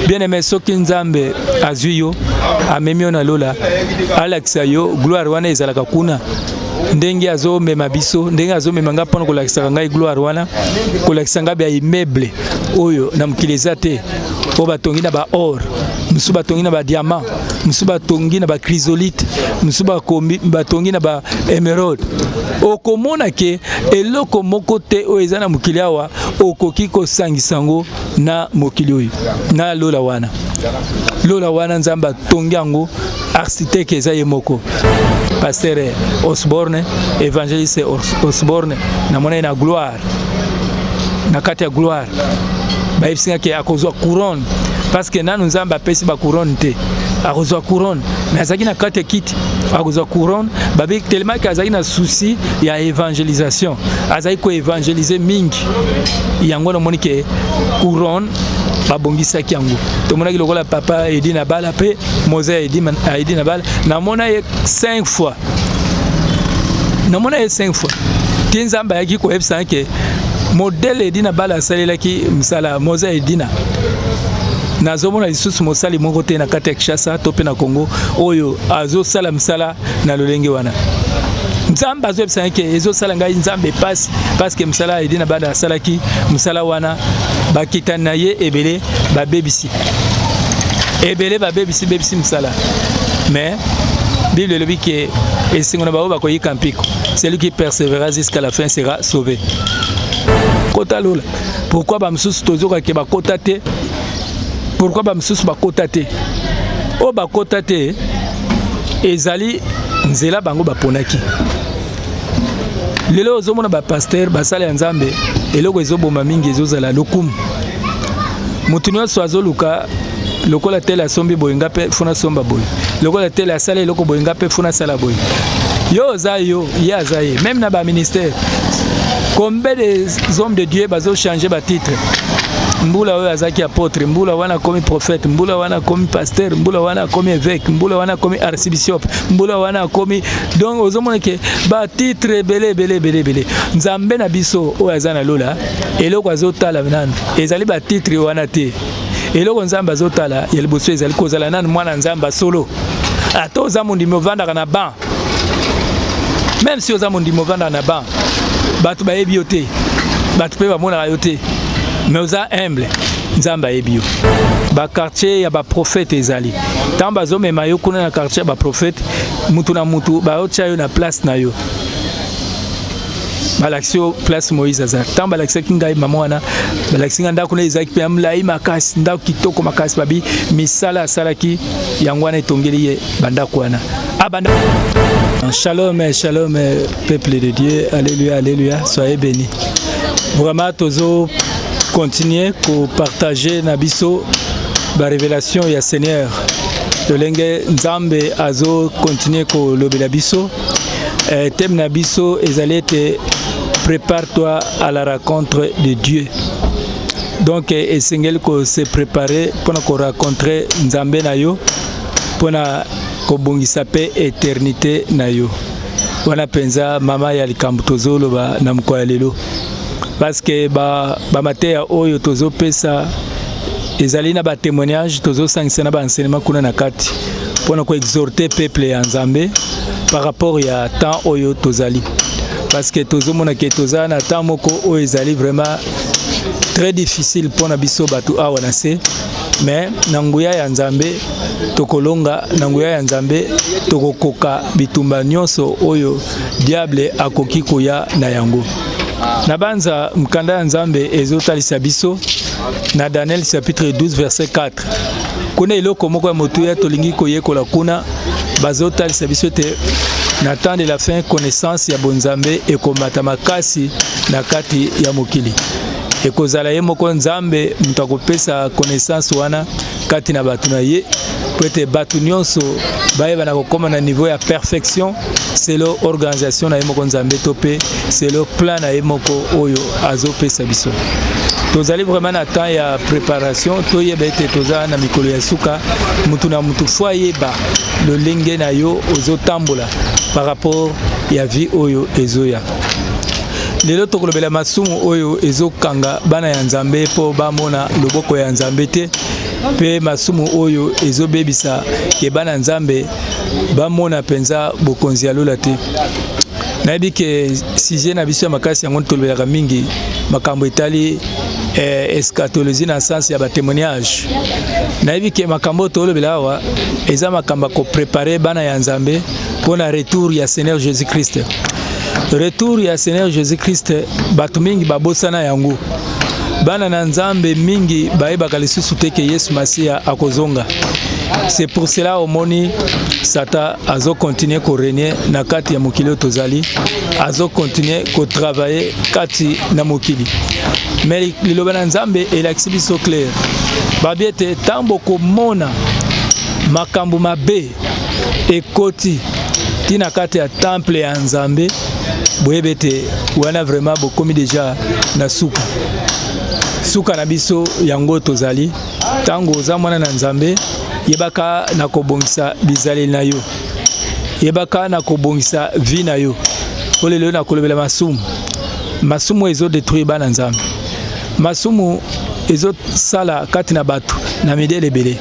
bien aimé soki nzambe azwi yo amemi yo na lola alakisa yo gloire wana ezalaka kuna ndenge azomema biso ndenge azomema nga mpona kolakisaka ngai gloire wana kolakisa nga bya immeuble oyo na mokili eza te po batongi na baor mosusu batongi na badiamant mosusu batongi na bacrisolite mosusu batongi na baemeraude okomona ke eloko moko te oyo eza na mokili awa okoki kosangisa yango na mokili oyo na lola wana nzambe atongi yango architecte eza ye moko pasteur Osborne évangéliste Osborne namona ye na gloire na kati ya gloire bayebisinga ke akozwa couronne parce que nanu nzambe apesi ba couronne te akozwa couronne mais azaki na kati ya kiti akozwa couronne babi tellement que azaki na souci ya évangélisation azaki ko évangéliser mingi yango na moni ke couronne babongisaki yango tomonaki lokola papa edi na bala pe Mose edi na bala namona ye 5 fois ti nzambe ayaki koyebisa ke modèle edi na bala asalelaki msala Mose edina nazomona lisusu mosali moko te na kati ya Kinshasa to pe na Congo oyo azosala msala na lolenge wana nzambe azoyebisa ke ezosala ngai nzambe pasi parce que msala edina bala asalaki msala wana bakitani na ye ebele babebisi msala mais Bible elobi ke esengo na bao bakoyika mpiko celui qui persévérera jusqu'à la fin sera sauvé kota lola pourquoi bamsusu tozoka ke bakota te pourquoi bamsusu bakota te o bakota te ezali nzela bango baponaki lelo ozomona bapasteur basala ya nzambe eloko ezoboma mingi ezozala lokumu mutu nyonso azoluka lokola tele asombi boye nga mpe funa somba boye lokola tele asala eloko boye nga mpe funa sala boye yo oza yo ye aza ye même na baministère combien des hommes de Dieu bazo changer ba titre mbula oyo azaki apôtre mbula wana komi prophète mbula wana komi pasteur mbula wana komi évêque mbula wana komi archibishop mbula wana komi donc ozomona ke ba titre belé nzambe na biso oyo azana lola eloko azotala nanu ezali ba titre wana te eloko nzambe azotala ya liboso ezali kozala nanu mwana nzambe solo ata oza mondimi ovandaka na ban même si oza mondimi ovandaka na ban bato bayebi yo te bato mpe bamonaka yo te mais oza humble nzambe ayebi yo bakartier ya baprofete ezali ntango bazomema yo kuna na quartier ya baprofete mutu na mutu baotya yo na place na yo balakisi yo place Moïse aza ntango balakisaki ngai mama wana balakisi nga ndako na ezalaki mpe ya molai makasi ndako kitoko makasi babi misala asalaki yango wana etongeli ye bandako wana Shalom, peuple de Dieu, alléluia, soyez bénis. Vraiment, tozo continuer à partager nabiso la révélation ya Seigneur. Le lenge nzambe azo continuer ko lobela biso. Thème nabiso ezali te prépare-toi à la rencontre de Dieu. Donc esengeli ko se préparer pour rencontrer nzambe na yo pour kobongisa pe éternité na yo wana penza mama ya likambo tozoloba na mkoa lelo parce que ba mateya oyo tozopesa ezali na ba témoignage tozosangisa na ba enseignement kuna na kati pona ko exhorter peuple ya Nzambe par rapport ya temps oyo tozali parce que tozomona ke tozana na temps moko oyo ezali vraiment très difficile pona biso batu awa na se mais nanguya ya Nzambe tokolonga nanguya ya Nzambe tokokoka bitumba nyonso oyo diable akoki koya na yango na banza mkanda ya Nzambe ezotalisa biso na Daniel chapitre 12 verset 4 kuna eloko moko ya motu ya tolingi koyekola kuna bazotalisa biso te na temps de la fin connaissance ya bonzambe ekomata makasi na kati ya mokili ekozala ye moko Nzambe mutakopesa connaissance wana kati na batu na ye peut-être batu nyonso bayeba na kokoma na niveau ya perfection selon organisation na ye moko Nzambe tope selon plan na ye moko oyo azopesa biso tozali vraiment na temps ya préparation toyeba ete toza na mikolo ya suka mutu na mutu fwa yeba lolenge na yo ozotambola par rapport ya vie oyo ezoya lelo tokolobela masumu oyo ezokanga bana ya Nzambe po bamona loboko ya Nzambe te pe masumu oyo ezobebisa ke bana nzambe bamona penza bokonzi ya lola te. Nayebi ke sujet na biso ya makasi yango tolobelaka mingi makambo etali eschatologie na sens ya batémoignage. Nayebi ke makambo tolobela awa eza makambo ko préparer bana ya nzambe mpona retour ya Seigneur Jésus-Christ. Retour ya Seigneur Jésus-Christ bato mingi babosana yango. Bana na nzambe mingi bayebaka lisusu te ke Yesu Masia akozonga. C'est pour cela omoni Satan azo continuer ko régner na kati ya mokili tozali, azo continuer ko travailler kati na mokili. Mais liloba na nzambe elakisi biso clair. Babiete tambo ko mona makambo mabe ekoti tina kati ya temple ya nzambe boyebete wana vraiment bokomi déjà na suka. Suka na biso yango tozali tango za mwana na nzambe yebaka na kobongisa bizali na yo, yebaka na kobongisa vi na yo. Olelo na kolobela masumu ezo détruire bana nzambe, masumu ezo sala kati na bato na midele bele.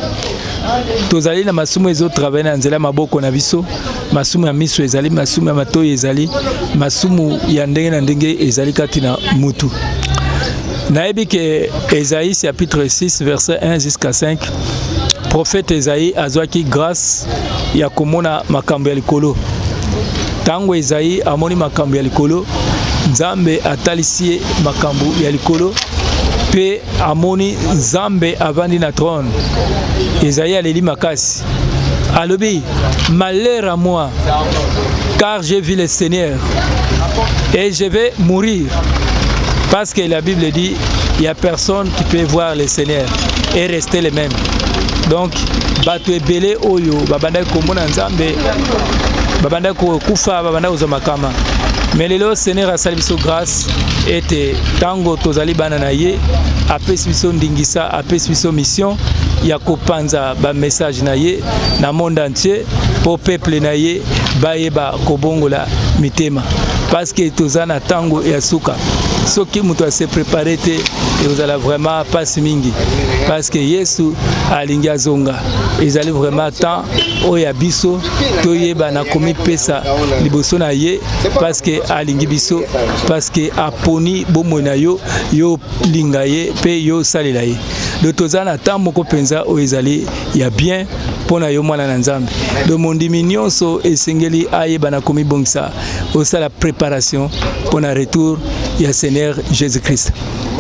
Tozali na masumu ezo travailler na nzela maboko na biso, masumu ya miso ezali, masumu ya matoyi ezali, masumu ya ndenge na ndenge ezali kati na mutu. Nayebi ke Esaïe chapitre 6 verset 1 jusqu'à 5, prophète Esaïe azwaki grâce ya komona makambo ya likolo. Tango Esaïe amoni makambo ya likolo, Nzambe atalisi makambo ya likolo pe amoni Nzambe avandi na trône. Esaïe aleli makasi alobi malheur à moi car j'ai vu le Seigneur et je vais mourir. Parce que la Bible dit, il n'y a personne qui peut voir le Seigneur et rester le même. Donc, bato ebele oyo, babanda komona nzambe, babanda kufa, babanda uzamakama. Mais le Seigneur a salvé sa grâce et tango tozali bana na ye, apesi biso ndingisa, apesi biso mission, ya kopanza ba message na ye na monde entier pour peuple na ye bayeba kobongola mitema. Parce que tozana tango ya suka. Ce qui muto se préparer te et vous allez vraiment passer mingi. Parce que Yesu alingi azonga. Ils allaient vraiment temps oya biso toyeba na komi pesa liboso na ye parce que alingi biso, parce que aponi bomo na yo linga ye pe yo salela ye. De tozana temps moko penza o ezali ya bien pona yo mwana na nzambe. De mondimi nyonso esengeli ayeba na komi bongisa osa la préparation pour le retour ya Seigneur Jésus-Christ.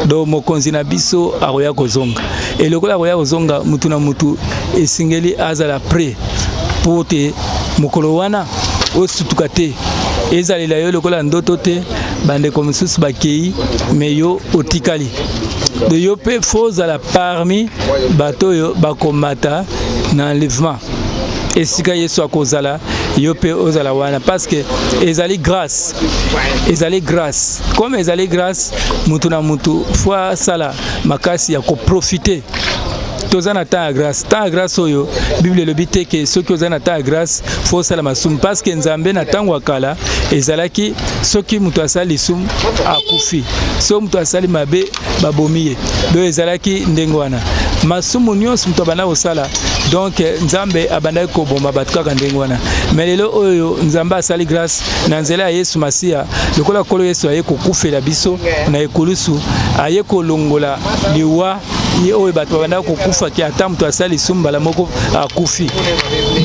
Donc mokonzi na biso aroya kozonga. Et lokola aroya kozonga mutu na mutu esengeli azala prêt pour te mokolo wana osutuka te. Ezali la yo lokola ndoto te bande comme sous bakei mais yo otikali. De yo pe faux à la parmi bato yo bakomata na enlèvement. Et si Yesu akozala yo pe ozala wana parce que ezali grâce, comme ezali grâce mutu na mutu fois sala makasi ya ko profiter. Tozana ta grâce oyo Bible le bité que ceux qui ozana ta grâce faut sala masum parce que nzambe na tango akala ezalaki soki mutu asali sum akufi, so mutu asali mabe babomiye do ezalaki ndengwana masumu nyonso mutu bana osala. Donc nzambe abandaki kobomba bato kaka ndenge wana. Mais lelo oyo nzambe asali grâce na nzela ya Yesu Masia lokola kolo Yesu aye kokufela biso na ekulusu aye kolongola liwa ye oyo bato babandaki kokufa ki ata mutu asali sumbala moko akufi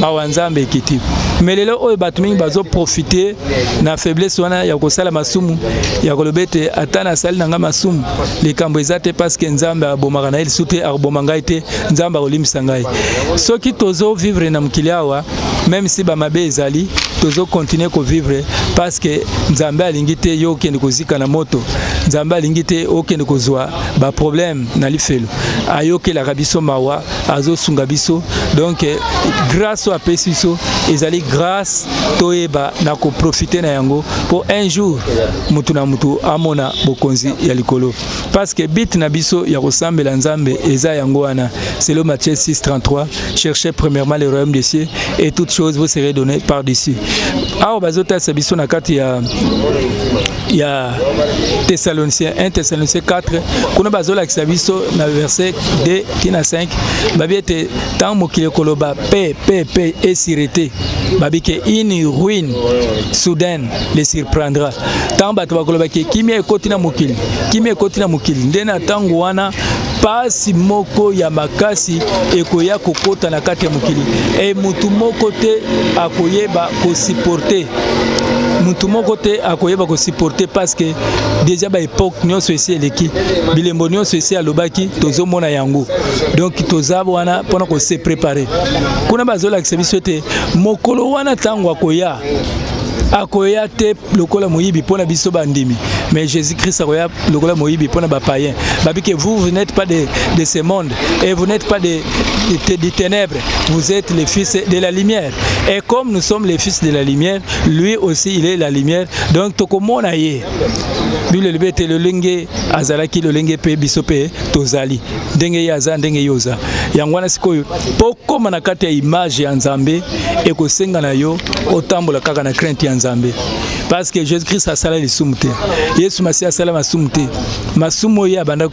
mawa nzambe ekiti. Mais lelo oyo bato mingi bazo profiter na faiblesse wana ya kosala masumu ya kolobete ata na sali nanga masumu likambo ezate parce que nzambe abomaka na lisusu te aboma ngai te nzambe akolimisa ngai. Soki tozo vivre na mokili awa même si ba mabe ezali tozo continuer ko vivre parce que nzambe alingi te yo okende kozika na moto, nzambe alingi te okende kozwa ba problème na lifelo ayokelaka biso mawa azosunga biso. Donc grâce à apesi biso ezali grâce toyeba na ko profiter na yango pour un jour mutu na mutu amona bokonzi ya likolo parce que bit na biso ya kosambela nzambe eza yango wana. C'est le Matthieu 6:33. Cherchez premièrement le royaume des cieux et toutes choses vous seront données par-dessus. awa bazotasa biso na kati ya Thessaloniciens 1 Thessaloniciens 4 kuna bazolakisa biso na verset 2 tina 5 babi ete tant mokili koloba paix et sûreté babi ke une ruine soudaine les surprendra tant bato bakoloba ke kimia ekoti na mokili nde na tango wana pasi moko ya makasi ekoya kokota na kati ya mokili e mutu moko te akoyeba kosupporter parce que déjà ba époque nyonso esi eleki bilembo nyonso esi alobaki tozomona yango donc tozaba wana pona ko se préparer kuna bazolakisa biso te mokolo wana tango akoya te lokola moyibi pona biso bandimi mais Jésus-Christ akoya lokola moyibi pona ba païen babi que vous n'êtes pas de ce monde et vous n'êtes pas des ténèbres, vous êtes les fils de la lumière et comme nous sommes les fils de la lumière, lui aussi il est la lumière donc tokomona ye Bible libete le lenge azalaki le lenge pe biso pe tozali ndenge yaza ndenge yoza yangwana sikoyo pokoma na kati ya image ya Nzambe ekosenga na yo otambola kaka na crainte ya Nzambe parce que Jésus-Christ a sala lisumu te Yesu Masiya asala masumu te masumu ya banda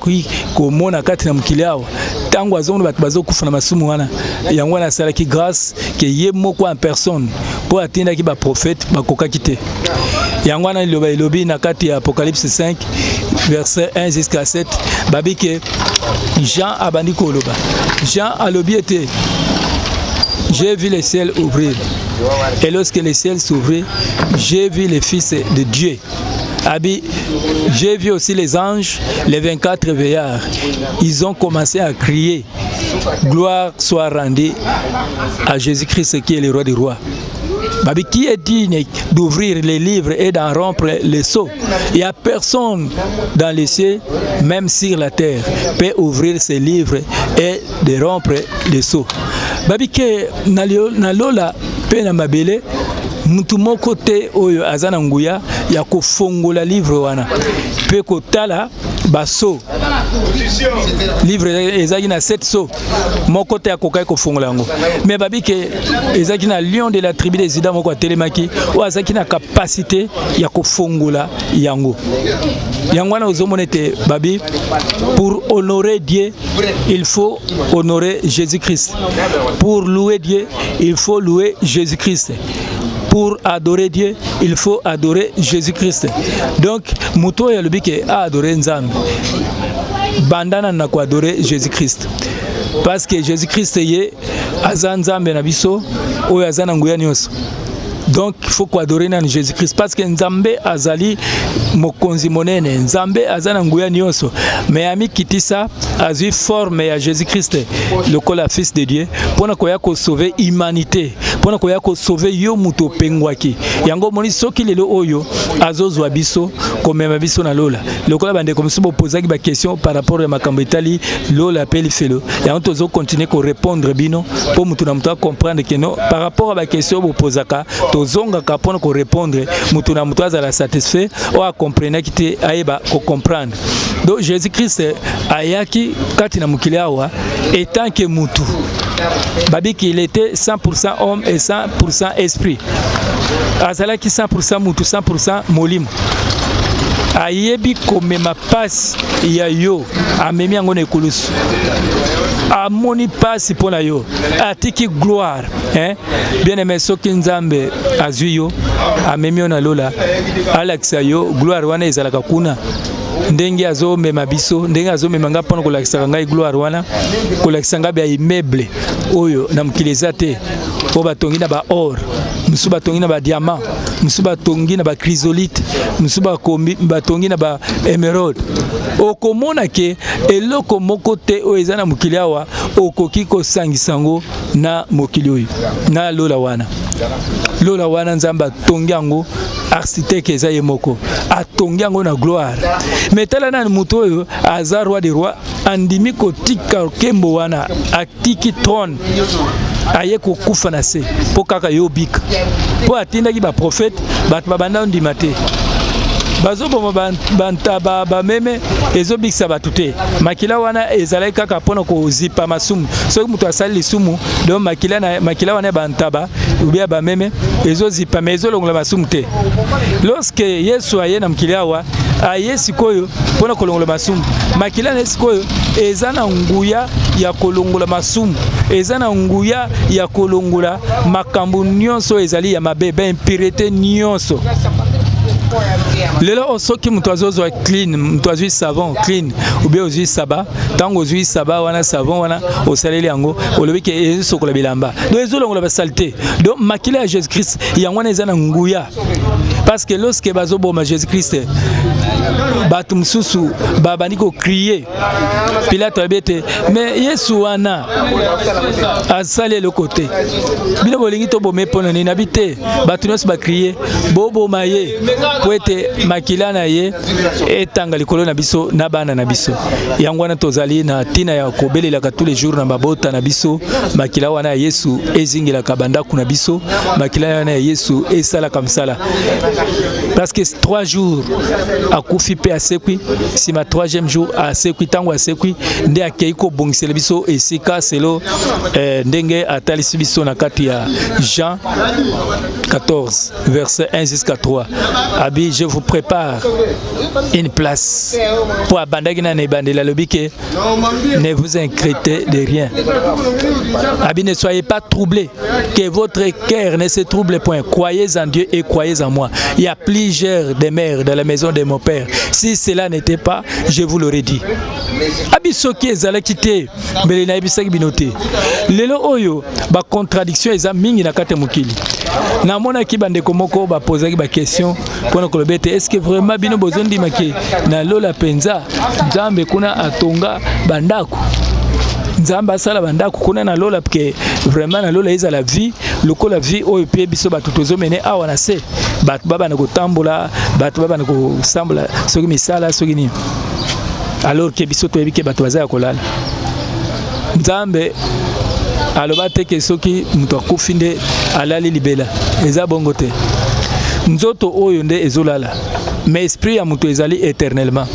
komona kati na mokili awa tango azongo bato bazokufa na masumu wana yango wana asalaki grâce ke ye moko en personne po atindaki ba prophète bakokaki te yango wana elobi na kati ya Apocalypse 5 verset 1 jusqu'à 7 babi ke Jean abandi koloba Jean alobi ete j'ai vu le ciel ouvrir et lorsque le ciel s'ouvrit j'ai vu les fils de Dieu. Abi, j'ai vu aussi les anges, les 24 veillards. Ils ont commencé à crier gloire soit rendue à Jésus-Christ qui est le roi des rois. Babi, qui est digne d'ouvrir les livres et d'en rompre les sceaux? Il n'y a personne dans les cieux, même sur la terre, peut ouvrir ces livres et de rompre les sceaux. Babi, que nalola pe na mabele mutu moko te oyo azana nguya ya kofongola livre wana pe kotala baso livre ezaki na 7 so moko te akokai kofongola yango mais babi ke ezaki na lion de la tribu des Juda moko atelemaki o azaki na capacité ya kofongola yango wana ozomona te babi pour honorer Dieu il faut honorer Jésus-Christ pour louer Dieu il faut louer Jésus-Christ. Pour adorer Dieu, il faut adorer Jésus-Christ. Donc, muto ya lubike a adorer Nzambe. Bandana na ko adorer Jésus-Christ. Parce que Jésus-Christ ye azan Nzambe na biso oyo azana nguya nyonso. Donc il faut adorer Jésus-Christ parce que Nzambe azali mokonzi monene Nzambe azana nguya nyonso mais ami kitisa azui forme ya Jésus-Christ lokola fils de Dieu pona koya ko sauver humanité pona koya ko sauver yo muto pengwaki yango moni soki lelo oyo azozwa biso komema biso na lola lokola bande comme si bopozaki ba question par rapport à makambo etali lola peli felo yango tozo continuer ko répondre bino pour mutu na mutu comprendre que non par rapport à ba question bopozaka zonga kapona ko répondre mutu na mutu azala satisfait ou a comprendre kiti aiba ko comprendre donc Jésus-Christ ayaki kati na mukili awa étant que mutu babi qu'il était 100% homme et 100% esprit azalaki 100% mutu 100% molimo ayebi komema passe ya yo amemi yango na ekulusu amoni passe pona yo atiki gloire bien aimé soki Nzambe azwi yo amemi yo na lola alakisa yo gloire wana ezalaka kuna ndenge azomema biso ndenge azomema nga pona kolakisa ngai gloire wana kolakisa nga bya immeuble oyo na mokili eza te po batongi na ba or musu batongi na ba diamant musu batongi na ba chrysolite musu batongi na ba emerald okomona ke eloko moko te oyo eza na mokili awa okoki kosangisa yango na mokili oyo na lola wana Nzambe atongi yango architecte eza ye moko atongi yango na gloire mais tala na mutu oyo aza roi des rois andimi kotika kembo wana atiki trône aye kokufa na se po kaka yo bika po atindaki ba prophète bato babanda ndima te bazoboma bantaba bameme ezobikisa bato te makila wana ezalaki kaka mpona kozipa masumu soki moto asali lisumu donc makila wana bantaba ubia bameme ezozipa me ezolongola masumu te. Lorsque Yesu aye na mokili awa aye sikoyo mpona kolongola masumu makila na sikoyo eza na nguya ya kolongola masumu eza na nguya ya kolongola makambo nyonso ezali ya mabe impurité nyonso. Lelo soki mutu azozwa clean mutu azwi savon clean ou bien ozwi saba tango ozwi saba wana savon wana osaleli yango olobi ke ezosokola bilamba donc ezolongola basalite donc makila ya Jésus Christ yango wana eza na nguya parce que lorsque bazoboma Jésus Christ bato mususu babandi ko crier Pilate abete mais Yesu wana asali le côté bino bolingi to bomé pona ni nabite bato nyonso ba crier bobo maye poete makila na ye etanga likolo na biso na bana na biso yango wana tozali na tina ya kobelela tous les jours na babota na biso makila wana Yesu ezingila kabanda kuna biso makila wana Yesu esala kamsala parce que 3 jours akufi pe asekwi sima 3e jour asekwi tango asekwi nde akeiko bongisela biso esika selo ndenge atalisi biso na kati ya Jean 14 verset 1 jusqu'à 3 abi je vous prépare une place pour abandaki na nebandela lobike ne vous inquiétez de rien abi ne soyez pas troublés que votre cœur ne se trouble point croyez en Dieu et croyez en moi il y a plusieurs demeures dans la maison de mon père si cela n'était pas je vous l'aurais dit abi soki ezalaki te mbele na ebisaki binote lelo oyo ba contradiction eza mingi na kate mokili na mona ki bandeko moko ba posaki ba question pona kolobete est-ce que vraiment bino bozondima ke na lola penza Nzambe kuna atonga bandako Nzambe asala bandako kuna na lola porque vraiment na lola eza la vie lokola vie oyo pe biso bato tozomene awa na se bato baba na kotambola bato baba na kosambola soki misala soki ni alors que biso toyebi ke bato bazaya kolala Nzambe aloba te ke soki mutu akufi nde alali libela eza bongo te nzoto oyo nde ezolala mais esprit ya mutu ezali éternellement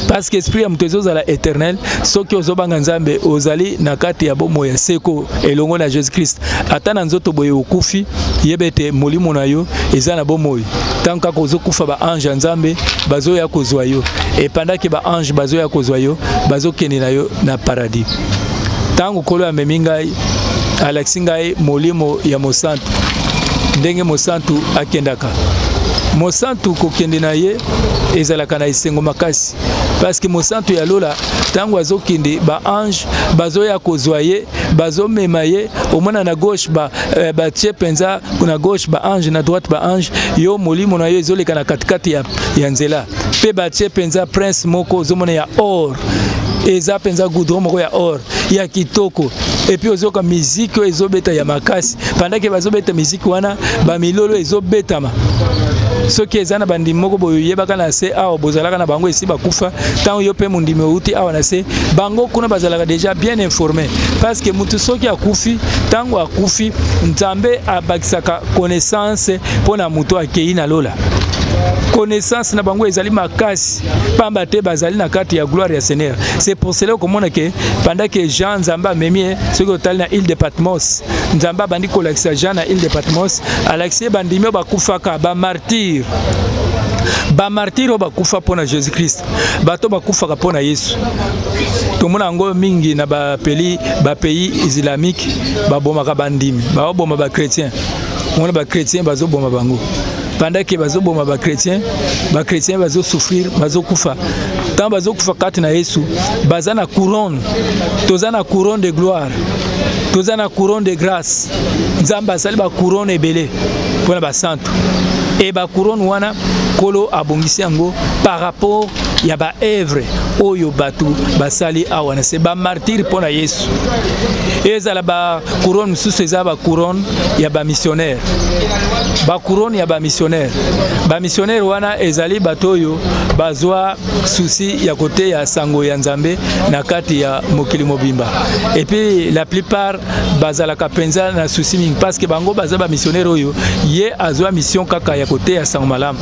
parce que esprit ya mutu ezozala éternel soki ozobanga Nzambe ozali na kati ya bomo ya seko elongo na Jésus Christ ata na nzoto boye okufi yebete molimo na yo eza na bomoyi tant kaka ozokufa ba ange ya Nzambe bazoya kozwa yo et pendant que ba ange bazoya kozwa yo bazokende na yo na paradis tango kolo ya memingai alexi ngai molimo ya mosantu ndenge mosantu akendaka mosantu kokende na ye ezalaka na isengo makasi parce que mosantu ya lola tango azokende ba ange bazoya kozwa ye bazomema ye omona na gauche ba tie penza kuna gauche ba ange na droite ba ange yo molimo na yo ezoleka na katikati ya nzela pe ba tie penza prince moko ozomona ya or eza penza goudron moko ya or ya kitoko et puis ozoka musique ezobeta ya makasi pendant que bazobeta musique wana ba milolo ezobetama soki ezana bandi moko boyebaka na se awa bozalaka na bango esi bakufa tango yo pe mundimi outi awa na se bango kuna bazalaka déjà bien informé parce que mutu soki akufi tango akufi Nzambe abakisaka connaissance pona mutu akei na lola connaissance na bango ezali makasi pamba te bazali na kati ya gloire ya Seigneur. C'est pour cela que mona ke pendant que Jean Nzamba memie soki otali na île de Patmos Nzamba bandi kolakisa Jean na île de Patmos alakisi bandimi bakufaka ba martyr bakufa pona Jésus Christ bato bakufaka pona Yesu tomona ngo mingi na ba pays islamique babomaka bandimi baboma ba chrétien mona ba chrétien bazoboma bango pendant que bazoboma ba chrétien bazo souffrir bazo kufa tant bazo kufa kati na Yesu bazana couronne tozana couronne de gloire tozana couronne de grâce Nzamba sali ba couronne ebele pona ba santo et ba couronne wana kolo abongisi yango par rapport ya ba œuvre oyo batu basali awana c'est ba martyr pona Yesu ezala ba couronne mususu eza ba couronne ya ba missionnaire ba couronne ya ba missionnaire wana ezali batoyo bazwa souci ya côté ya sango ya Nzambe na kati ya mokili mobimba et puis la plupart bazala kapenza na souci mingi parce que bango baza ba missionnaire oyo ye azwa mission kaka ya côté ya sango malamu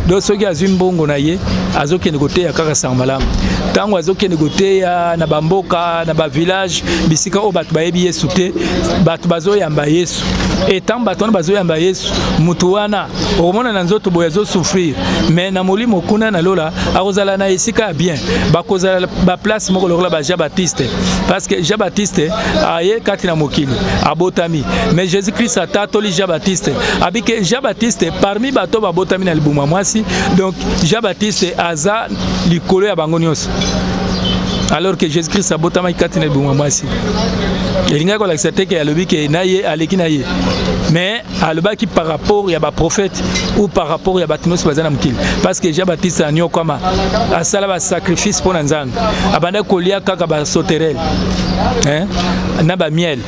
donc soki azwi mbongo na ye azokende côté ya kaka sango malamu tango azokende côté ya na bamboka na ba village bisika o batu bayebi Yesu te batu bazoyamba Yesu et tant batu bazoyamba Yesu mutu wana omona na nzoto boya zo souffrir mais na molimo kuna na lola akozala na esika bien bakozala ba place moko lokola ba Jean Baptiste parce que Jean Baptiste aye kati na mokili abotami mais Jésus Christ atatoli Jean Baptiste abike Jean Baptiste parmi bato babotami na libuma mwasi donc Jean Baptiste aza likolo ya bango nyonso alors que Jésus Christ abotama kati na libuma mwasi elinga ko l'accepter que alobi ke naye aleki naye mais alobaki par rapport ya ba prophète ou par rapport ya batinos bazana mukili parce que Jean Baptiste anyo kama asala ba sacrifice pour Nzambe abanda kolia kaka ba sauterelle na ba miel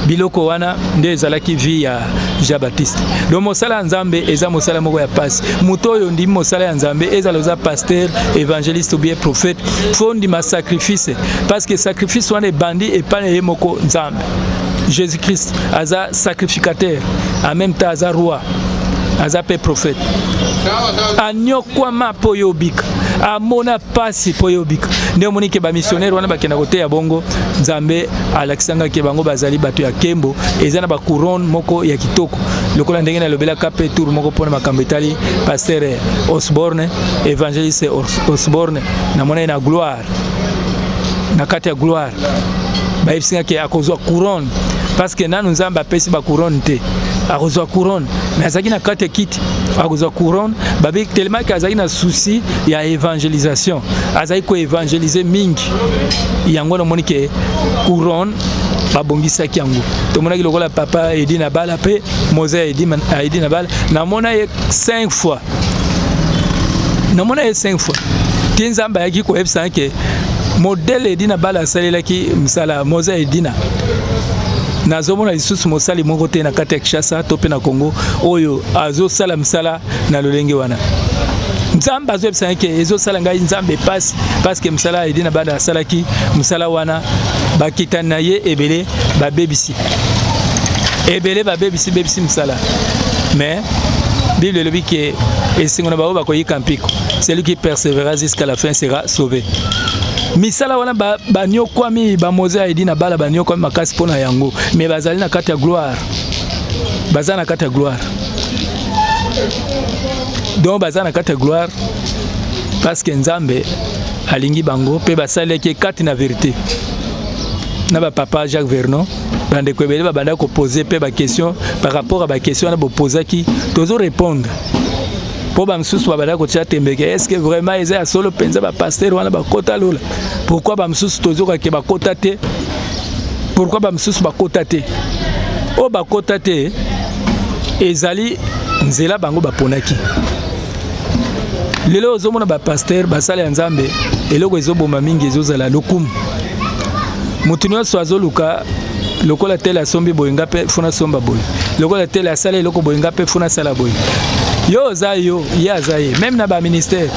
biloko wana nde ezalaki vie ya Jean Baptiste donc mosala Nzambe eza mosala moko ya passe muto oyo ndi mosala ya Nzambe ezala za pasteur évangéliste ou bien prophète fondi ma sacrifice parce que sacrifice wana bandi et pas ne moko Nzambe Jésus Christ aza sacrificateur en même temps aza roi aza pe prophète anyokwama po yobika amona pasi po yobika nde omoni ke ba missionnaire wana bakenda kote ya bongo Nzambe alakisanga ke bango bazali bato ya kembo eza na ba couronne moko ya kitoko lokola ndenge na lobela kape tour moko pona makambo etali pasteur Osborne évangéliste Osborne na mona na gloire na kati ya gloire ba ebisinga ke akozwa couronne parce que nanu Nzambe apesi ba couronne te akozwa couronne mais azaki na kati kiti akozwa couronne babi tellement que azaki na souci ya évangélisation azaki ko évangéliser mingi yango na moni ke couronne babongisaki yango tomonaki lokola papa edi na bala pe Moses edi na bala na mona ye 5 fois Nzambe yaki ko ebisa ke modèle edi na bala salelaki msala Moses edina nazomona lisusu mosali moko te na kati ya Kinshasa to pe na Congo oyo azosala msala na lolenge wana Nzambe azobisa ke ezosala ngai Nzambe pasi parce que msala edina bala asalaki msala wana bakitana ye ebele babebisi bebisi msala mais Bible le dit que esingo na bao bakoyika mpiko celui qui persévérera jusqu'à la fin sera sauvé. Misala wana ba nyokwami ba Moses edi na bala ba nyokwami makasi pona yango mais bazali na kati ya gloire. Bazana na kati ya gloire. Donc bazana na kati ya gloire parce que Nzambe alingi bango pe basaleki kati na vérité. Na ba papa Jacques Vernon bande ko ebele banda ko poser pe ba question par rapport à ba question na bo poser qui tozo répondre. Po ba msusu banda ko tia tembeke est-ce que vraiment eza solo penza ba pasteur wana ba kota lola. Pourquoi ba msusu tozo ka ke ba kota te? Pourquoi ba msusu ba kota te? O ba kota te ezali nzela bango ba ponaki. Lelo ozomona ba pasteur basala ya Nzambe eloko ezoboma mingi ezozala lokumu. Mutu nyonso azoluka lokola tele asombi boyenga pe funa somba boye. Lokola tele asala eloko boyenga pe funa sala boye. Yo zayo, ya zaye, même na ba ministère.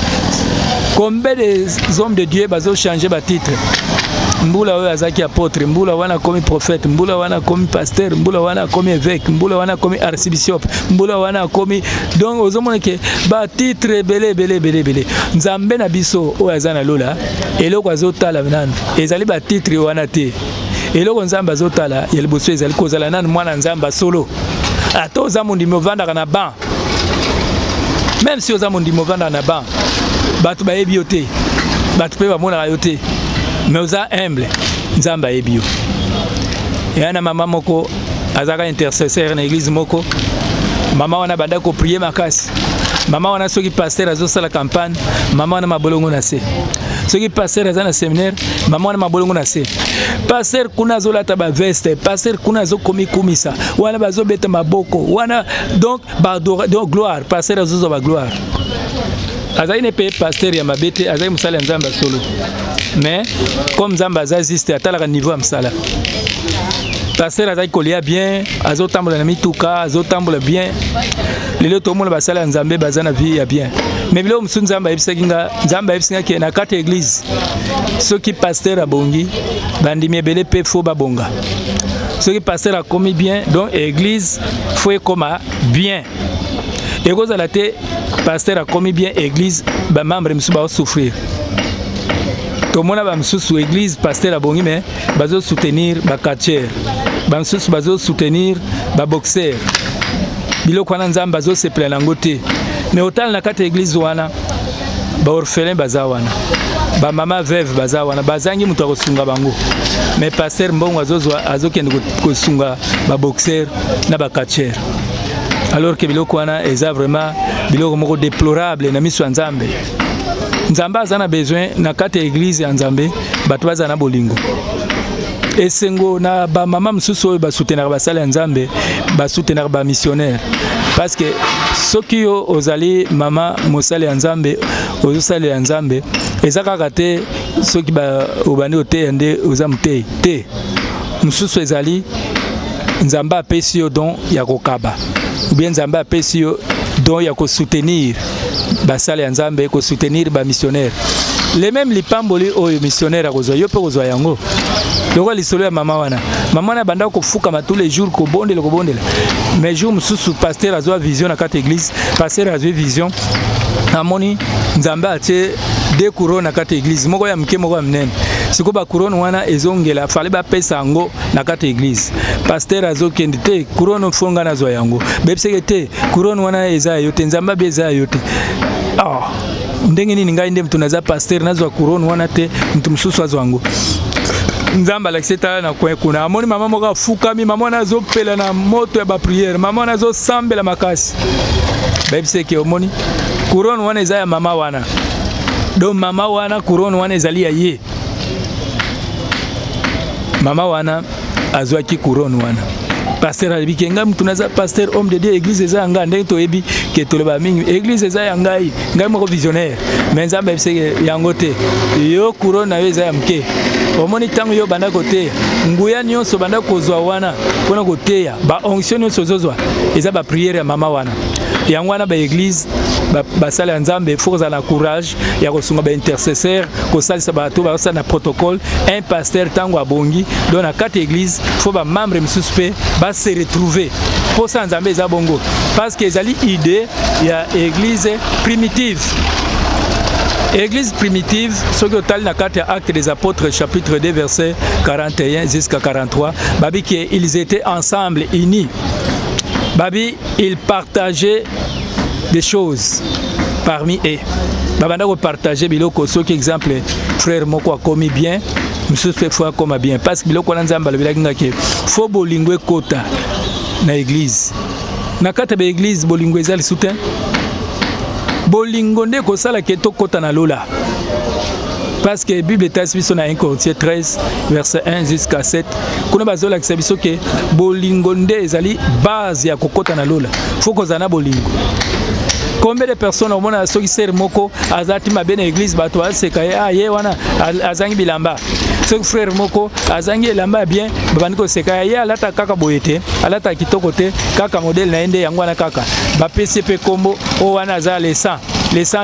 Combien des hommes de Dieu bazo changer ba titre. Mbula oyo azaki apôtre, mbula wana komi prophète, mbula wana komi pasteur, mbula wana komi évêque, mbula wana komi archbishop, mbula wana komi donc ozomona ke ba titre belé. Nzambe na biso oyo azana lola, eloko azotala nanu. Ezali ba titre wana te. Eloko Nzambe azotala, yeliboso ezali kozala nanu mwana Nzambe solo. Ato zamundi movanda na ban. Même si ozamundi movanda na ban, batu ba ebiote. Batu pe ba mona yote. Mais oza humble Nzamba ebio yana mama moko azaka intercesseur na église moko mama wana banda ko prier makasi mama wana soki pasteur azosala campagne mama wana mabolongo na se soki pasteur azana séminaire mama wana mabolongo na se pasteur kuna azolata ba veste pasteur kuna azokomi kumisa wana bazobeta maboko wana donc ba donc gloire pasteur azozo ba gloire azali ne pe pasteur ya mabete azali musala nzamba solo mais comme nzamba azaziste atalaka niveau ya musala pasteur azali kolia bien azotambola na mituka azotambola bien lelo tomona basala ya nzambe baza na vie ya bien mais biloko mosusu nzambe ayebisaki nga nzambe ayebisaki ke na kati ya église soki pasteur abongi bandimi ebele mpe fo babonga soki pasteur akomi bien donc église fo ekoma bien ekozala te pasteur akomi bien église bamembre mosusu baosouffrir tomona bamosusu église pasteur abongi mais bazosoutenir bacatcher bamosusu bazosoutenir baboxer biloko wana nzambe bazosepela nango te mais otala na kati ya église wana baorphelin baza wana bamama veuve baza wana bazangi moto akosunga bango mais pasteur mbongo azokende kosunga baboxer na bacatcher alors que biloko wana eza vraiment biloko moko déplorable na miso ya nzambe nzambe aza na besoin na kati ya église ya nzambe bato baza na bolingo esengo na bamama mosusu oyo basoutenaka basala ya nzambe basoutenaka bamissionnaire parce que soki yo ozali mama mosala ya nzambe ozosala ya nzambe eza kaka te soki obandi oteya nde oza moteyi te mosusu ezali nzambe apesi yo don ya kokaba ou bien nzambe apesi yo don ya kosoutenir basala ya nzambe kosoutenir bamissionnaire le même lipamboli oyo missionnaire akozwa yo mpe kozwa yango loko lisolo ya mama wana banda kofukama tous les jours kobondela mais jour mosusu pasteur azwa vision na kati église pasteur azwa vision amoni nzambe atie de couronne na kati église moko ya mke moko ya mnene siko ba couronne wana ezongela fale bapesa yango na kati église pasteur azokende te couronne fonga nazwa yango bepseke te couronne wana eza yo te nzambe be eza yo te ndenge nini ngai nde mtu naza pasteur nazwa couronne wana te mtu mosusu azwa yango nzamba alakiseta na kwe kuna amoni mama moko afukami mama wana azopela na moto ya bapriere mama wana azosambela makasi bayebiseke omoni couronne wana eza ya mama wana donc mama wana couronne wana ezali ya ye mama wana azwaki couronne wana pasteur alibiki nga mtu naza pasteur homme de Dieu église eza nga ndenge toyebi ke toloba mingi église eza ya ngai moko visionnaire mais nzambe ayebiseke yango te yo couronne na yo eza ya mke omoni ntango yo banda koteya nguya nyonso banda kozwa wana mpona koteya baonction nyonso ozozwa eza bapriere ya mama wana yango wana baéglise basala ya nzambe fo kozala na courage ya kosunga baintercesseur kosalisa bato basala na protocole un pasteur ntango abongi donc na kati église fo bamembre mosusu mpe base retrouver mposa nzambe eza bongo parce que ezali idée ya église primitive. Église primitive, ce que tu as dans carte Actes des Apôtres, chapitre 2, verset 41 jusqu'à 43, babi qu'ils étaient ensemble, unis. Babi, ils partageaient des choses parmi eux. Babanda ko partager biloko soki exemple frère moko akomi bien, monsieur fois comme bien parce que biloko na nzamba lebela ngaki fo bolingwe kota na église. Na kata ba église bolingwe ezali soutien. Bolingo nde kosala ke tokota na lola parce que Bible est biso na 1 Corinthiens 13 verset 1 jusqu'à 7 kuna bazola kisa biso ke bolingo nde ezali base ya kokota na lola faut kozana bolingo. Combien de personnes au monde a soki ser moko azati mabe na église bato aseka ye wana azangi bilamba soki frère moko azangi elamba bien babandi ko seka ye alata kaka boyete alata kitoko te kaka modèle na ende yango wana kaka bapesi pe kombo o wana za le sang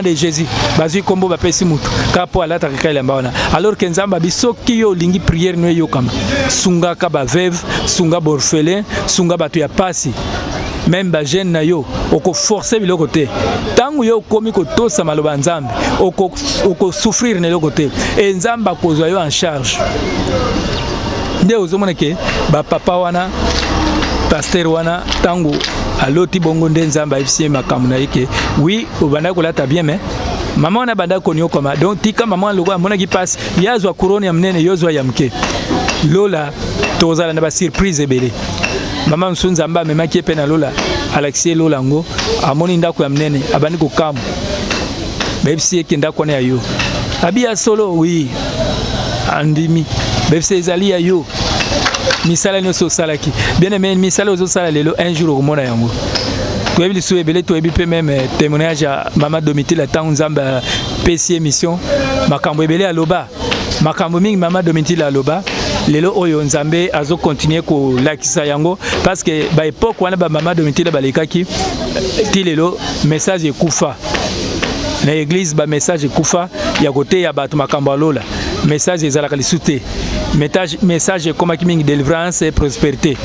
de Jésus bazui kombo bapesi mutu kapo alata kaka elamba wana alors que nzamba bisoki yo lingi prière no yo kama sunga ka ba veuve sunga borphelin sunga bato ya pasi même ba jeune na yo oko forcer biloko te tangu yo komi ko tosa maloba nzambe oko souffrir na loko te et nzamba kozwa yo en charge nde ozomona ke ba papa wana pasteur wana tangu aloti bongo nde nzamba ayebisi makambo na yeke oui obanda kolata bien mais maman wana banda konyo koma donc tika maman loko amonaki passe yazwa couronne ya mnene yozwa ya mke lola tozala na ba surprise ebele. Maman Nzamba memaki pe na lola Alexis lola ngo amoni ndako ya mnene abandi ko kamu bebsi eke ndako na yo abia solo oui andimi bebsi ezali ya yo misala nyoso salaki bien aimé misala ozo sala lelo un jour omona yango toyebi lisusu ebele toyebi mpe même témoignage ya mama Domitila ntango nzambe apesi émission makambo ebele aloba makambo mingi mama Domitila aloba lelo oyo nzambe azokontinue kolakisa yango parce que baepoke wana bamama Domitila balekaki ti lelo message ekufa na église bamessage ekufa ya kote ya bato makambo alola message ezalaka lisusu te message ekomaki mingi délivrance et prospérité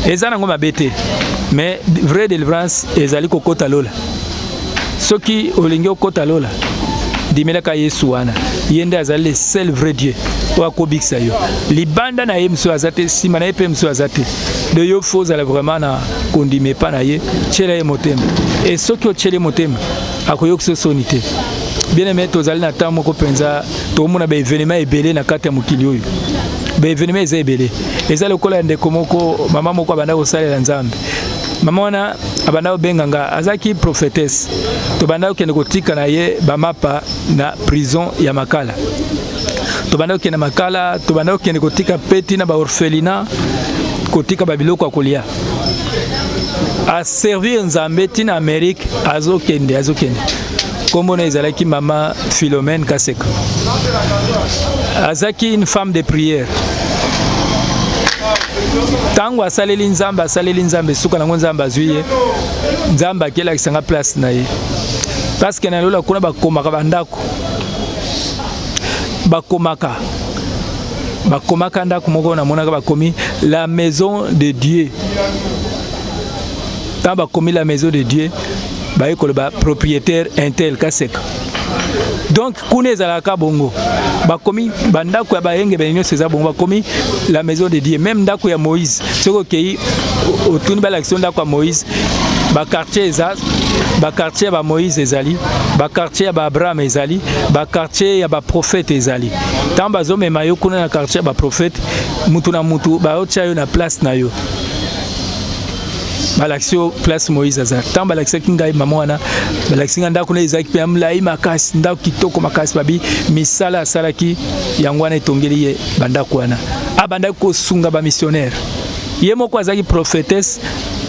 eza nango mabe te mais vraie délivrance ezali kokota lola soki olingi okota lola dimelaka Yesu wana ye nde azali le seul vrai Dieu oyo akobikisa yo libanda na ye mosusu aza te nsima na ye mpe mosusu aza te de yo fo ozala vraiment na kondima epa na ye tiela ye motema e soki otieli motema akoyokisa yo soni te bien aimé tozali na ntango moko mpenza tokomona baévénement ebele na kati ya mokili oyo baévénement eza ebele eza lokola ya ndeko moko mama moko abanda kosalela nzambe mama wana abanda kobenganga azalaki prophétesse tobanda kokende kotika na ye bamapa na prison ya Makala tobanda kokende Makala tobanda kokende kotika peti na baorphelina kotika babiloko ya kolia aservir nzambe tina Amérique azokende kombo na ezalaki mama Philomène Kaseka azaki une femme de prière tango asaleli nzambe suka nango nzambe azwi ye nzambe akelakisanga place na ye parce que na lola kuna bakomaka bandako bakomaka ndako moko namonaka bakomi la maison de Dieu tant bakomi la maison de Dieu bayekoloba propriétaire intel Kaseka donc kuna ezalaka bongo bakomi bandako ya bayenge benyo seza bongo bakomi la maison de Dieu même ndako ya Moïse soko kei otuni balakisi ndako ya Moïse bakartier ya ba Moïse ezali bakartier ya ba Abraham ezali bakartier ya ba prophète ezali tant bazomema yo kuna na quartier ya ba prophète mutu na mutu baotia yo na place na yo balakisi place Moïse azar tant balakisaki ngai mama wana balakisi nga ndako na ezalaki mpe amlai makasi ndako kitoko makasi babi misala asalaki yango wana etongeli ye bandako wana abandaki kosunga bamissionnaire ye moko azalaki prophétesse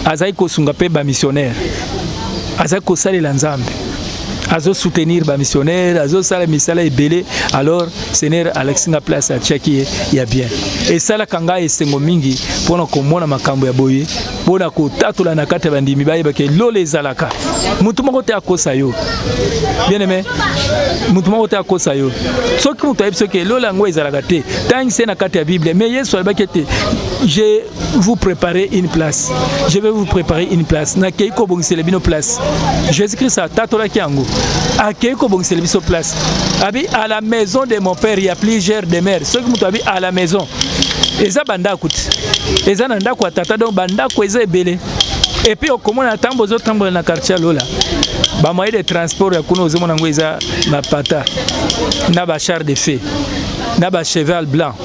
azalaki kosunga mpe bamissionnaire azalaki kosalela nzambe azo soutenir bamissionnaire azosala misala ebele alors Seigneur alaksinga place atiaki ya bien esalaka ngai esengo mingi mpona komona makambo ya boye mpona kotatola na kati ya bandimi bayebake lola ezalaka mutu moko te akosa yo bien aimé mutu moko te akosa yo soki mutu ayebi soki lola yango ezalaka te tangise na kati ya Bible mais Yesu alobaki ete je vous préparer une place je vais vous préparer une place nakei kobongisela bino place Jésus-Christ atatolaki yango akei kobongisela biso place abi à la maison de mon père il y a plusieurs demeures soki mutu abi à la maison eza bandako te eza na ndako ya tata donc bandako eza ebele et puis okomona ntango ozotambola na quartier lola bamoyen de transport ya kuna ozomona yango eza na pata na bachar de feu na bacheval blanc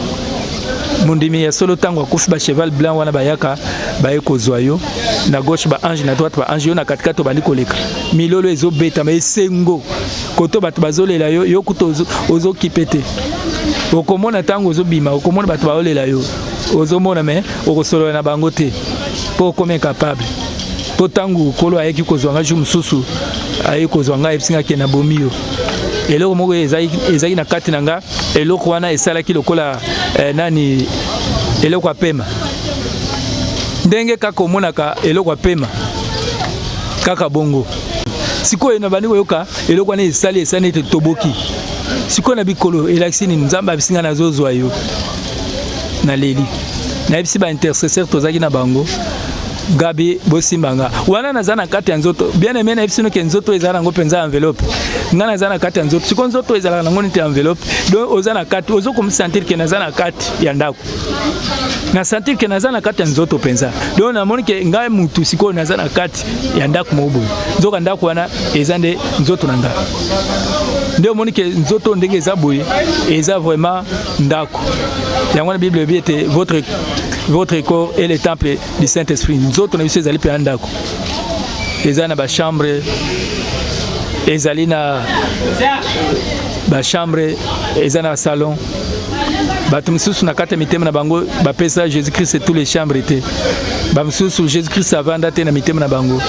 mundimi ya solo tango akufi bacheval blanc wana bayaka baye kozwa yo na gauche ba ange na droite ba ange yo na katikati obandi koleka milolo ezobeta ma esengo koto bato bazolela yo kuto ozokipe te okomona tango ozobima okomona bato baolela yo ozomona me okosolola na bango te po okome capable po tango kolo ayeki kozwanga ju mususu aye kozwanga ebisinga ke na bomi yo eloko moko ezaki na kati na nga eloko wana esalaki lokola nani eloko apema ndenge kaka omonaka eloko apema kaka bongo sikoyo na bandi koyoka eloko wana esali ete toboki sikoyo na bikolo elakisi ni nzambe abisinga nazozwa yo na leli nayebisi baintercesseur tozalaki na bango gabi bosimbanga wana naza na kati ya nzoto bien aimé na ebisino ke nzoto ezala nango penza enveloppe nga naza na kati ya nzoto siko nzoto ezala nango nite enveloppe donc oza na kati ozo comme sentir ke naza na kati ya ndako na sentir ke naza na kati ya nzoto penza donc na moni ke ngai mutu siko naza na kati ya ndako mobo nzoka ndako wana eza nde nzoto na nga nde moni ke nzoto ndenge eza boye eza vraiment ndako yango na Bible bi ete votre corps est le temple du Saint-Esprit. Nous autres, on a vu ces alliés pour andako. Les ana ba chambre, les alliés na ba chambre, les ana salon. Batumsusu na kata mitema na bango ba pesa Jésus-Christ c'est tous les chambres étaient. bamsusu Jésus-Christ avanda te na mitema na bango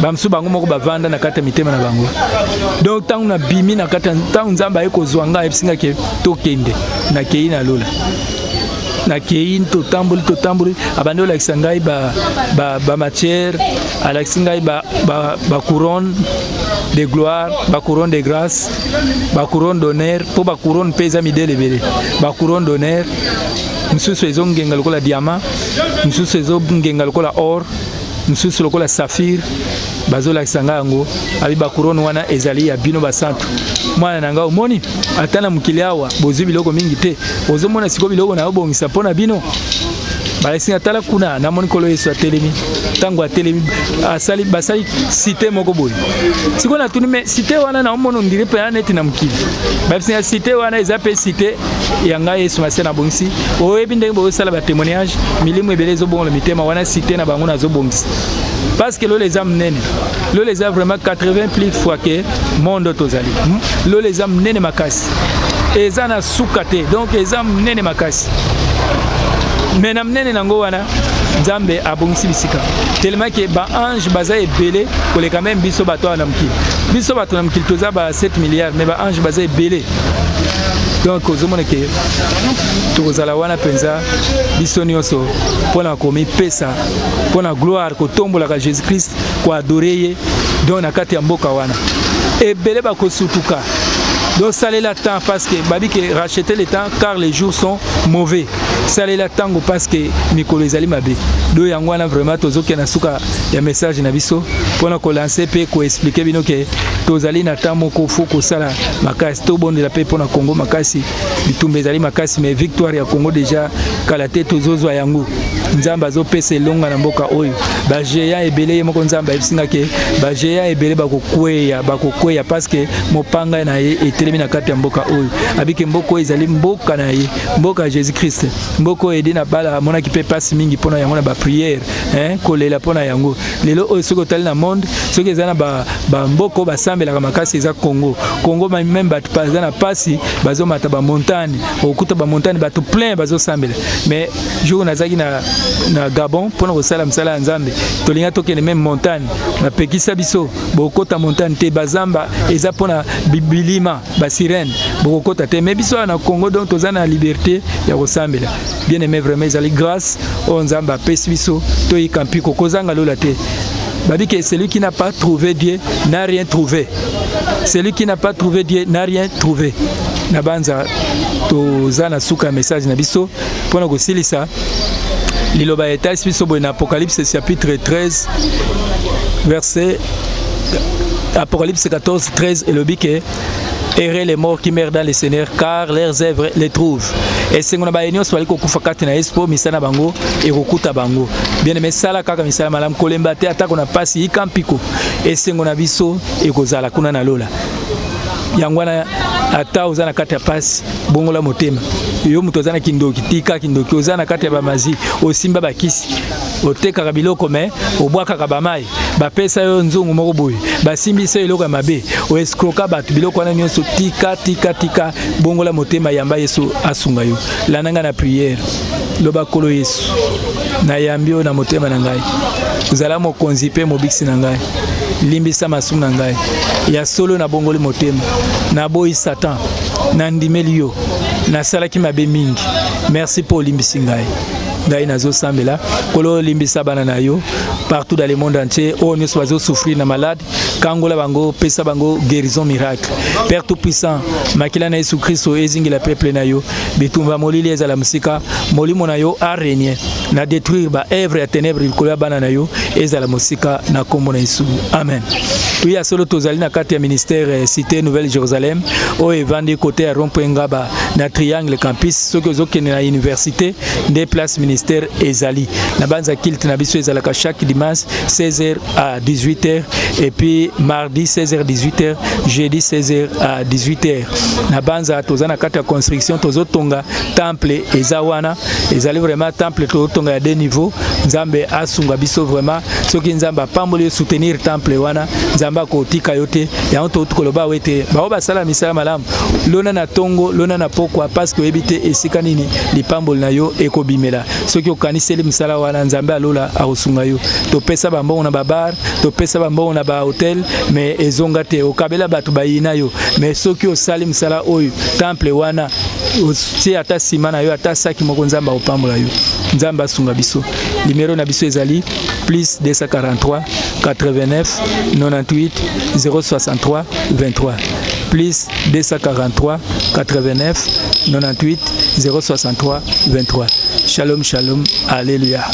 bamsusu bango moko bavanda na kati ya mitema na bango donc tangu na bimi na kati tangu nzamba ekozwa nga ebisinga ke tokende na kei na lola na kei to tambuli abandi olakisa ngai ba matière alakisa ngai ba couronne de gloire, ba couronne de grâce, ba couronne d'honneur, pour ba couronne pesa midele bele, ba couronne d'honneur, msusu ezo ngenga lokola diamant, msusu ezo ngenga lokola or, msusu lokola saphir, bazo lakisa ngango, abi ba couronne wana ezali ya bino basantu. Mwana nanga omoni atana mukili awa bozu biloko mingi te, ozo mona siko biloko na obongisa pona bino. Balasinga tala kuna na moni kolo Yesu atelemi tango atelemi asali basali cité moko boy siko na tuni me cité wana na omono ndire pe aneti na mukili basinga cité wana ezape cité yanga Yesu masena bongisi oyebi ndenge bo sala ba témoignage milimu ebelezo bongo le mitema wana cité na bango na zo bongisi parce que les âmes nene les âmes vraiment 80 plus fois que monde tozali les âmes nene makasi ezana sukate donc les âmes nene makasi mais namnene nango wana Nzambe abongisi bisika tellement que ba ange baza ebele koleka même biso bato na mkili biso bato na mkili toza ba 7 milliards mais ba ange baza ebele donc ozomona ke tozala wana penza biso nyonso pona komi pesa pona gloire ko tombola ka Jésus Christ ko adorer donc na kati ya mboka wana ebele ba ko sutuka. Donc salez la temps parce que babi que racheter le temps car les jours sont mauvais. Salez la temps parce que mikolo ezali mabe. Do yangwana vraiment tozoki na suka ya message na biso pona ko lancer pe ko expliquer bino que tozali na temps moko foko sala makasi to bonde la pe pona Congo makasi bitumbe ezali makasi mais victoire ya Congo déjà kalate tozozo yango. Nzamba zo pese longa na mboka oyo. Ba géant ebele moko nzamba ebisinga ke ba géant ebele bakokweya parce que mopanga na ye telemi na kati ya mboka oyo abike mboko ezali mboka na ye mboka Jésus Christ mboko edi na bala mona ki pe passe mingi pona yango na ba prière kolela pona yango lelo oyo soko tali na monde soki ezana ba mboko basambela makasi eza Congo même batu paza na pasi bazo mata ba montagne okuta ba montagne batu plein bazo sambela mais jour nazaki na Gabon pona kosala msala Nzambe tolinga tokene même montagne na pekisa biso bokota montagne te bazamba eza pona bibilima ba sirène bokota te mais biso na Congo donc toza na liberté ya kosambela bien aimé vraiment ezali grâce au Nzamba pesi biso to ikampi kokozanga lola te babi que celui qui n'a pas trouvé Dieu n'a rien trouvé. Celui qui n'a pas trouvé Dieu n'a rien trouvé. Na banza toza na suka message na biso pona kosilisa liloba eta biso bo na Apocalypse chapitre 13 verset Apocalypse 14 13 et le bique errer les morts qui meurent dans le Seigneur car leurs œuvres les trouvent. Et c'est qu'on a ba union swali ko kufa kati na espo misana bango et kokuta bango. Bien aimé sala kaka misala malam kolemba te atako na pasi ikampiko. Et c'est qu'on a biso et kozala kuna na lola. Yangwana ata ozana kati ya pasi bongola motema. Yo muto ozana kindoki tika kindoki ozana kati ya bamazi osimba bakisi. Oteka kabiloko me obwaka kabamai bapesa yo nzungu moko boye basimbisa eloko ya mabe o escroka batu biloko wana nyonso tika bongola motema yamba Yesu asunga yo lananga na prière loba kolo Yesu na yambio na motema na ngai uzala mokonzi pe mobiksi na ngai limbisa masumu na ngai ya solo na bongoli motema na boyi Satan na ndimeli yo na salaki mabe mingi merci pour limbisi ngai ngai nazo sambela kolo limbisa bana na yo partout dans le monde entier on ne soit souffrir na malade kangola bango pesa bango guérison miracle Père tout puissant makila na Yesu Kristo ezingi la peuple na yo bitumba molili ezala musika molimo na yo a régner na détruire ba œuvre ya ténèbres kola bana na yo ezala musika na kombo na Yesu amen. Oui a solo tozali na kati ya ministère cité Nouvelle Jérusalem o evandi côté à rond-point Ngaba na triangle campus soki ozokene na université des places ministère ezali na banza kilt na biso ezalaka chaque dimanche 16h à 18h et puis mardi 16h 18h jeudi 16h à 18h na banza tozana kati ya construction tozotonga temple ezawana ezali vraiment temple tozotonga ya deux niveaux Nzambe asunga biso vraiment soki Nzamba pamboli soutenir temple wana Nzamba ko tika yote ya onto tukoloba wete ba basala misala malamu lona na tongo lona na pokwa parce que ebite esika nini lipamboli na yo ekobimela soki okaniseli msala wana nzambe alola akosunga yo topesa bambongo na babar topesa bambongo na bahotel mais ezonga te okabela bato bayina yo mais soki osali msala oyo temple wana otie ata nsima na yo ata saki moko nzambe akopambola yo nzambe asunga biso numéro na biso ezali plus 243 89 98 063 23 plus 243 89 98 063 23. Shalom, shalom, alléluia.